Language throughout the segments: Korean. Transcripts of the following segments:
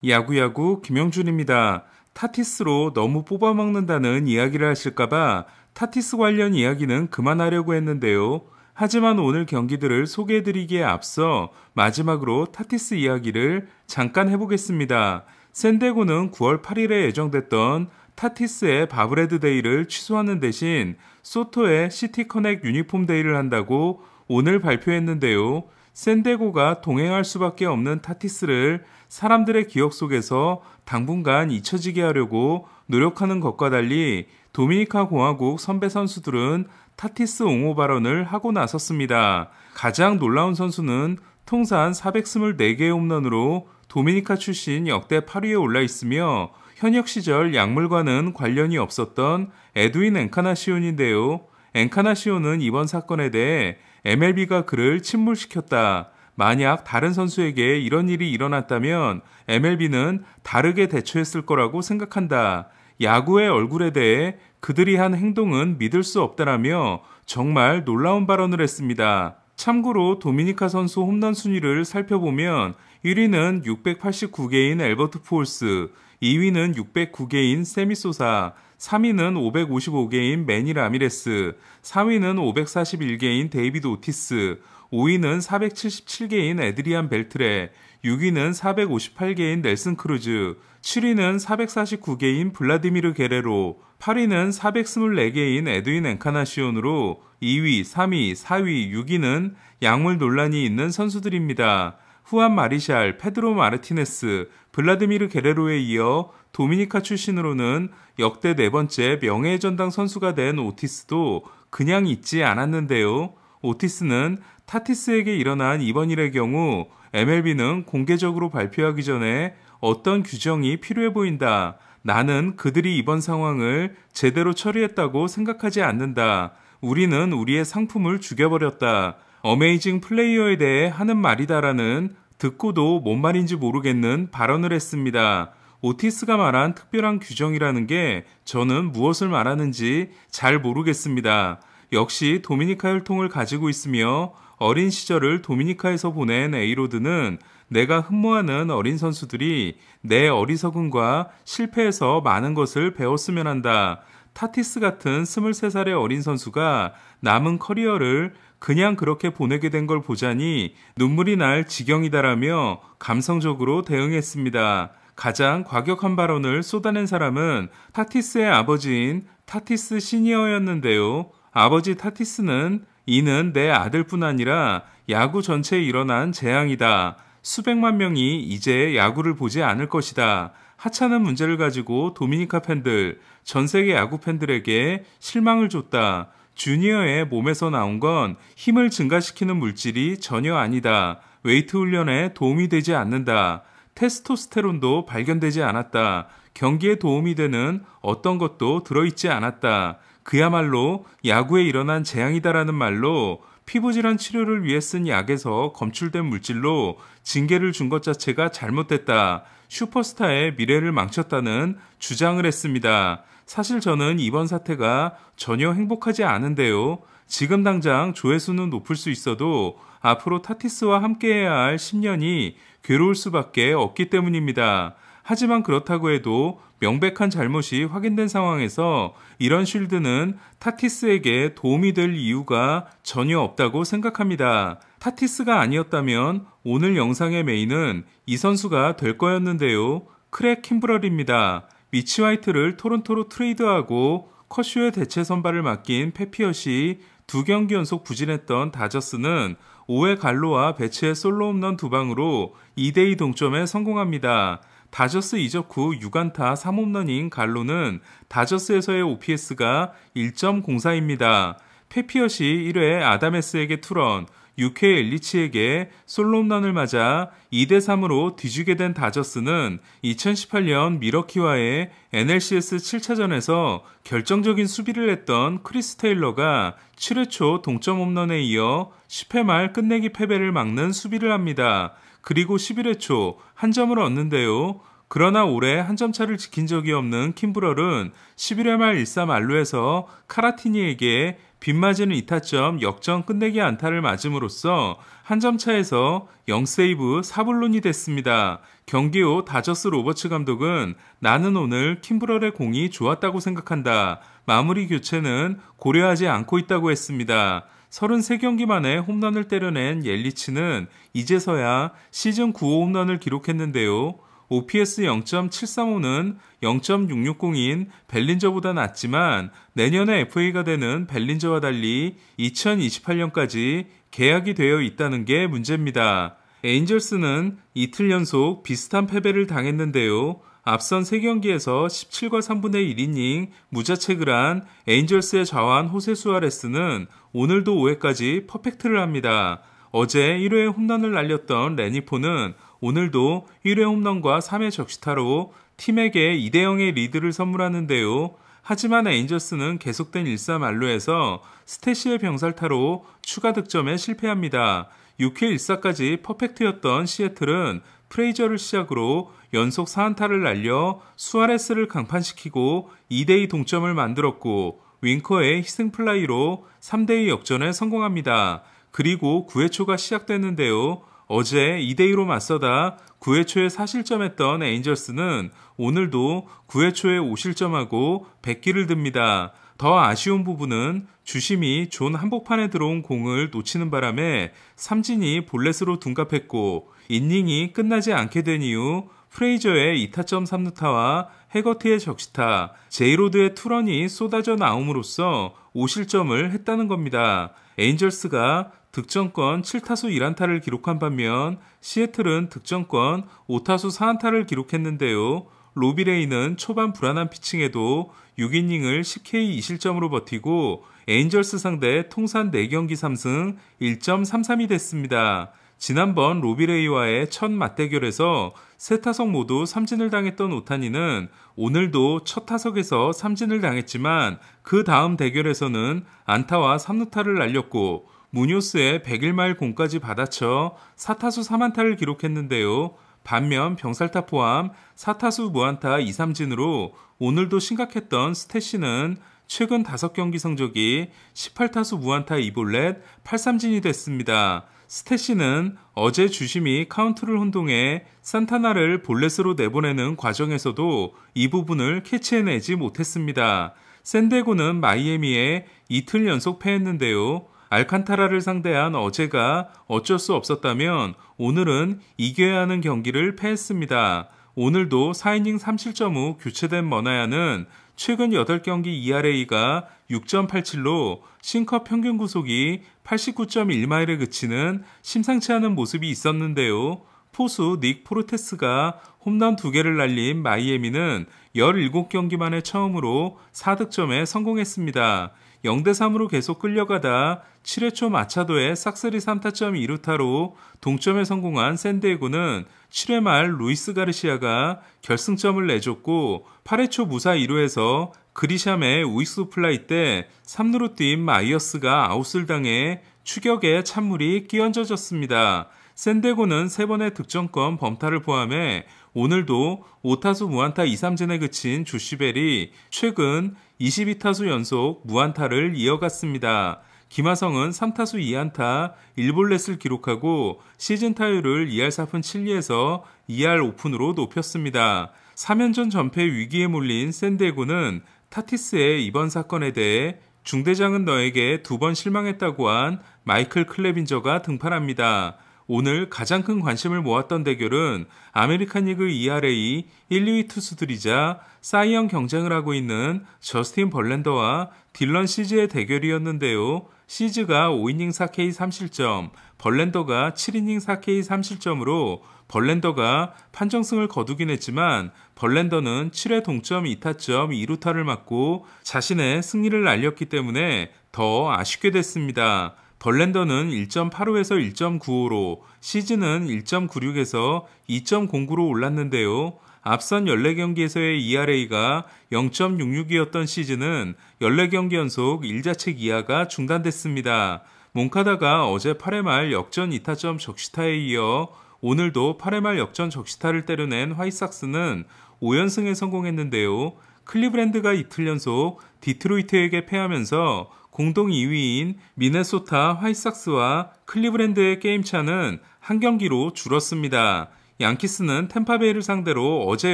야구야구 김영준입니다. 타티스로 너무 뽑아먹는다는 이야기를 하실까봐 타티스 관련 이야기는 그만하려고 했는데요. 하지만 오늘 경기들을 소개해드리기에 앞서 마지막으로 타티스 이야기를 잠깐 해보겠습니다. 샌디에고는 9월 8일에 예정됐던 타티스의 바브레드 데이를 취소하는 대신 소토의 시티 커넥 유니폼 데이를 한다고 오늘 발표했는데요. 샌디에고가 동행할 수밖에 없는 타티스를 사람들의 기억 속에서 당분간 잊혀지게 하려고 노력하는 것과 달리 도미니카 공화국 선배 선수들은 타티스 옹호 발언을 하고 나섰습니다. 가장 놀라운 선수는 통산 424개의 홈런으로 도미니카 출신 역대 8위에 올라 있으며 현역 시절 약물과는 관련이 없었던 에드윈 엔카나시온인데요. 엔카나시온은 이번 사건에 대해 MLB가 그를 침몰시켰다. 만약 다른 선수에게 이런 일이 일어났다면 MLB는 다르게 대처했을 거라고 생각한다. 야구의 얼굴에 대해 그들이 한 행동은 믿을 수 없다라며 정말 놀라운 발언을 했습니다. 참고로 도미니카 선수 홈런 순위를 살펴보면 1위는 689개인 엘버트 푸올스, 2위는 609개인 세미 소사, 3위는 555개인 매니 라미레스, 4위는 541개인 데이비드 오티스, 5위는 477개인 에드리안 벨트레, 6위는 458개인 넬슨 크루즈, 7위는 449개인 블라디미르 게레로, 8위는 424개인 에드윈 엔카나시온으로 2위, 3위, 4위, 6위는 약물 논란이 있는 선수들입니다. 후안 마리샬, 페드로 마르티네스, 블라디미르 게레로에 이어 도미니카 출신으로는 역대 네 번째 명예의 전당 선수가 된 오티스도 그냥 있지 않았는데요. 오티스는 타티스에게 일어난 이번 일의 경우 MLB는 공개적으로 발표하기 전에 어떤 규정이 필요해 보인다. 나는 그들이 이번 상황을 제대로 처리했다고 생각하지 않는다. 우리는 우리의 상품을 죽여버렸다. 어메이징 플레이어에 대해 하는 말이다라는 듣고도 뭔 말인지 모르겠는 발언을 했습니다. 오티스가 말한 특별한 규정이라는 게 저는 무엇을 말하는지 잘 모르겠습니다. 역시 도미니카 혈통을 가지고 있으며 어린 시절을 도미니카에서 보낸 에이로드는 내가 흠모하는 어린 선수들이 내 어리석음과 실패에서 많은 것을 배웠으면 한다. 타티스 같은 23살의 어린 선수가 남은 커리어를 그냥 그렇게 보내게 된 걸 보자니 눈물이 날 지경이다라며 감성적으로 대응했습니다. 가장 과격한 발언을 쏟아낸 사람은 타티스의 아버지인 타티스 시니어였는데요. 아버지 타티스는 이는 내 아들뿐 아니라 야구 전체에 일어난 재앙이다. 수백만 명이 이제 야구를 보지 않을 것이다. 하찮은 문제를 가지고 도미니카 팬들, 전 세계 야구 팬들에게 실망을 줬다. 주니어의 몸에서 나온 건 힘을 증가시키는 물질이 전혀 아니다. 웨이트 훈련에 도움이 되지 않는다. 테스토스테론도 발견되지 않았다. 경기에 도움이 되는 어떤 것도 들어있지 않았다. 그야말로 야구에 일어난 재앙이다라는 말로 피부질환 치료를 위해 쓴 약에서 검출된 물질로 징계를 준 것 자체가 잘못됐다. 슈퍼스타의 미래를 망쳤다는 주장을 했습니다. 사실 저는 이번 사태가 전혀 행복하지 않은데요. 지금 당장 조회수는 높을 수 있어도 앞으로 타티스와 함께해야 할 10년이 괴로울 수밖에 없기 때문입니다. 하지만 그렇다고 해도 명백한 잘못이 확인된 상황에서 이런 쉴드는 타티스에게 도움이 될 이유가 전혀 없다고 생각합니다. 타티스가 아니었다면 오늘 영상의 메인은 이 선수가 될 거였는데요. 크랙 킴브럴입니다. 미치 화이트를 토론토로 트레이드하고 커쇼의 대체 선발을 맡긴 페피엇이 2경기 연속 부진했던 다저스는 5회 갈로와 배츠의 솔로 홈런 2방으로 2대2 동점에 성공합니다. 다저스 이적 후 6안타 3홈런인 갈로는 다저스에서의 OPS가 1.04입니다. 페피엇이 1회 아다메스에게 투런, 6회 엘리치에게 솔로 홈런을 맞아 2대3으로 뒤지게 된 다저스는 2018년 미러키와의 NLCS 7차전에서 결정적인 수비를 했던 크리스 테일러가 7회 초 동점 홈런에 이어 10회 말 끝내기 패배를 막는 수비를 합니다. 그리고 11회 초 한 점을 얻는데요. 그러나 올해 한 점 차를 지킨 적이 없는 킴브럴은 11회 말 1사 만루에서 카라티니에게 빗맞은 2타점 역전 끝내기 안타를 맞음으로써 한 점 차에서 0세이브 4불론이 됐습니다. 경기 후 다저스 로버츠 감독은 나는 오늘 킴브럴의 공이 좋았다고 생각한다. 마무리 교체는 고려하지 않고 있다고 했습니다. 33경기 만에 홈런을 때려낸 옐리치는 이제서야 시즌 9호 홈런을 기록했는데요. OPS 0.735는 0.660인 벨린저보다 낮지만 내년에 FA가 되는 벨린저와 달리 2028년까지 계약이 되어 있다는 게 문제입니다. 에인절스는 이틀 연속 비슷한 패배를 당했는데요. 앞선 3경기에서 17과 3분의 1이닝 무자책을 한 에인절스의 좌완 호세 수아레스는 오늘도 5회까지 퍼펙트를 합니다. 어제 1회 홈런을 날렸던 레니포는 오늘도 1회 홈런과 3회 적시타로 팀에게 2대0의 리드를 선물하는데요. 하지만 에인저스는 계속된 1사 만루에서 스태시의 병살타로 추가 득점에 실패합니다. 6회 1사까지 퍼펙트였던 시애틀은 프레이저를 시작으로 연속 4안타를 날려 수아레스를 강판시키고 2대2 동점을 만들었고 윙커의 희생플라이로 3대2 역전에 성공합니다. 그리고 9회 초가 시작됐는데요. 어제 2대2로 맞서다 9회 초에 4실점했던 에인절스는 오늘도 9회 초에 5실점하고 100기를 듭니다. 더 아쉬운 부분은 주심이 존 한복판에 들어온 공을 놓치는 바람에 삼진이 볼넷으로 둔갑했고 이닝이 끝나지 않게 된 이후 프레이저의 2타점 3루타와 해거티의 적시타, 제이로드의 투런이 쏟아져 나옴으로써 5실점을 했다는 겁니다. 에인절스가 득점권 7타수 1안타를 기록한 반면 시애틀은 득점권 5타수 4안타를 기록했는데요. 로비레이는 초반 불안한 피칭에도 6이닝을 10K 2실점으로 버티고 에인절스 상대 통산 4경기 3승 1.33이 됐습니다. 지난번 로비레이와의 첫 맞대결에서 세 타석 모두 삼진을 당했던 오타니는 오늘도 첫 타석에서 삼진을 당했지만 그 다음 대결에서는 안타와 3루타를 날렸고 무뇨스의 101마일 공까지 받아쳐 4타수 3안타를 기록했는데요. 반면 병살타 포함 4타수 무안타 2삼진으로 오늘도 심각했던 스태시는 최근 5경기 성적이 18타수 무안타 2볼넷 8삼진이 됐습니다. 스태시는 어제 주심이 카운트를 혼동해 산타나를 볼넷으로 내보내는 과정에서도 이 부분을 캐치해내지 못했습니다. 샌디에고는 마이애미에 이틀 연속 패했는데요. 알칸타라를 상대한 어제가 어쩔 수 없었다면 오늘은 이겨야 하는 경기를 패했습니다. 오늘도 4이닝 3실점 후 교체된 머나야는 최근 8경기 ERA가 6.87로 싱커 평균 구속이 89.1마일에 그치는 심상치 않은 모습이 있었는데요. 포수 닉 포르테스가 홈런 2개를 날린 마이애미는 17경기 만에 처음으로 4득점에 성공했습니다. 0대3으로 계속 끌려가다 7회 초 마차도의 싹쓸이 3타점 2루타로 동점에 성공한 샌디에고는 7회 말 루이스 가르시아가 결승점을 내줬고 8회 초 무사 2루에서 그리샴의 우익수 플라이 때 3루로 뛴 마이어스가 아웃을 당해 추격에 찬물이 끼얹어졌습니다. 샌디에고는 3번의 득점권 범타를 포함해 오늘도 5타수 무안타 2삼진에 그친 주시벨이 최근 22타수 연속 무안타를 이어갔습니다. 김하성은 3타수 2안타 1볼넷을 기록하고 시즌 타율을 2할 4푼 7리에서 2할 5푼으로 높였습니다. 3연전 전패 위기에 몰린 샌디에고는 타티스의 이번 사건에 대해 중대장은 너에게 2번 실망했다고 한 마이클 클레빈저가 등판합니다. 오늘 가장 큰 관심을 모았던 대결은 아메리칸 리그 ERA 1, 2위 투수들이자 사이언 경쟁을 하고 있는 저스틴 벌랜더와 딜런 시즈의 대결이었는데요. 시즈가 5이닝 4K 3실점, 벌랜더가 7이닝 4K 3실점으로 벌랜더가 판정승을 거두긴 했지만 벌랜더는 7회 동점 2타점 2루타를 맞고 자신의 승리를 날렸기 때문에 더 아쉽게 됐습니다. 벌랜더는 1.85에서 1.95로 시즌은 1.96에서 2.09로 올랐는데요. 앞선 14경기에서의 ERA가 0.66이었던 시즌은 14경기 연속 1자책 이하가 중단됐습니다. 몬카다가 어제 8회 말 역전 2타점 적시타에 이어 오늘도 8회 말 역전 적시타를 때려낸 화이트삭스는 5연승에 성공했는데요. 클리브랜드가 이틀 연속 디트로이트에게 패하면서 공동 2위인 미네소타 화이트삭스와 클리브랜드의 게임차는 한 경기로 줄었습니다. 양키스는 템파베이를 상대로 어제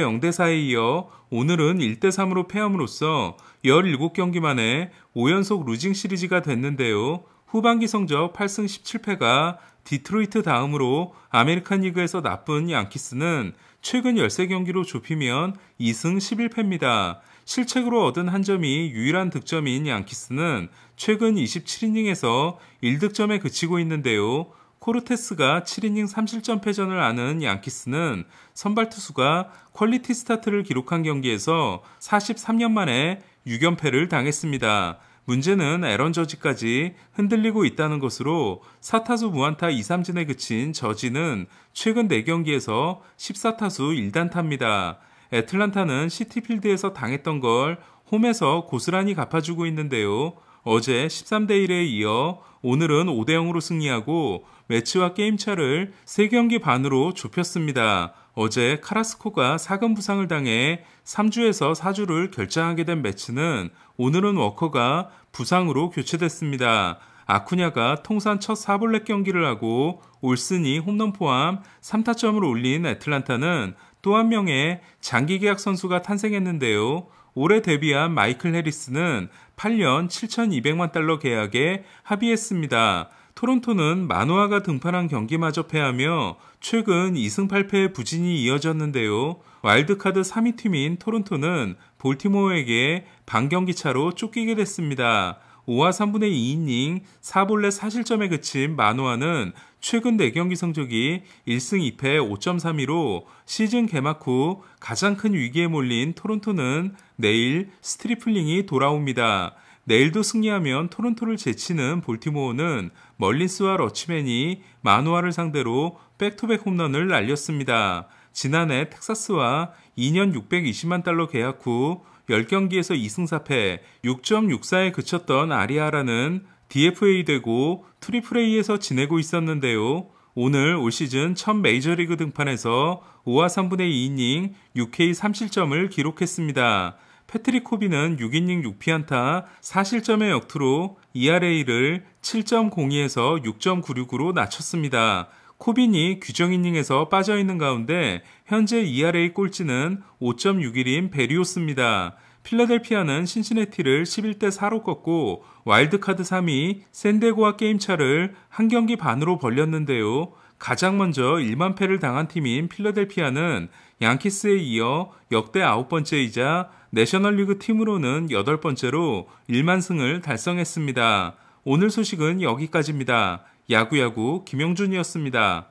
0대4에 이어 오늘은 1대3으로 패함으로써 17경기 만에 5연속 루징 시리즈가 됐는데요. 후반기 성적 8승 17패가 디트로이트 다음으로 아메리칸 리그에서 나쁜 양키스는 최근 13경기로 좁히면 2승 11패입니다. 실책으로 얻은 한 점이 유일한 득점인 양키스는 최근 27이닝에서 1득점에 그치고 있는데요. 코르테스가 7이닝 3실점 패전을 아는 양키스는 선발 투수가 퀄리티 스타트를 기록한 경기에서 43년 만에 6연패를 당했습니다. 문제는 에런 저지까지 흔들리고 있다는 것으로 4타수 무안타 2삼진에 그친 저지는 최근 4경기에서 14타수 1단타입니다. 애틀란타는 시티필드에서 당했던 걸 홈에서 고스란히 갚아주고 있는데요. 어제 13대1에 이어 오늘은 5대0으로 승리하고 매치와 게임차를 3경기 반으로 좁혔습니다. 어제 카라스코가 사근 부상을 당해 3주에서 4주를 결장하게 된 매치는 오늘은 워커가 부상으로 교체됐습니다. 아쿠냐가 통산 첫 4볼넷 경기를 하고 올슨이 홈런 포함 3타점을 올린 애틀란타는 또 한 명의 장기 계약 선수가 탄생했는데요. 올해 데뷔한 마이클 해리스는 8년 7,200만 달러 계약에 합의했습니다. 토론토는 마노아가 등판한 경기마저 패하며 최근 2승 8패의 부진이 이어졌는데요. 와일드카드 3위 팀인 토론토는 볼티모어에게 반경기 차로 쫓기게 됐습니다. 5와 3분의 2이닝 4볼넷 4실점에 그친 마노아는 최근 4경기 성적이 1승 2패 5.32로 시즌 개막 후 가장 큰 위기에 몰린 토론토는 내일 스트리플링이 돌아옵니다. 내일도 승리하면 토론토를 제치는 볼티모어는 멀린스와 러치맨이 마노아를 상대로 백투백 홈런을 날렸습니다. 지난해 텍사스와 2년 620만 달러 계약 후 10경기에서 2승 4패 6.64에 그쳤던 아리아라는 DFA 되고 트리플A에서 지내고 있었는데요. 오늘 올 시즌 첫 메이저리그 등판에서 5와 3분의 2이닝 6K 3실점을 기록했습니다. 패트릭 코비는 6이닝 6피안타 4실점의 역투로 ERA를 7.02에서 6.96으로 낮췄습니다. 코빈이 규정 이닝에서 빠져있는 가운데 현재 ERA 꼴찌는 5.61인 베리오스입니다. 필라델피아는 신시내티를 11대4로 꺾고 와일드카드 3위 샌디에고와 게임차를 한 경기 반으로 벌렸는데요. 가장 먼저 1만 패를 당한 팀인 필라델피아는 양키스에 이어 역대 9번째이자 내셔널리그 팀으로는 8번째로 1만 승을 달성했습니다. 오늘 소식은 여기까지입니다. 야구야구 김영준이었습니다.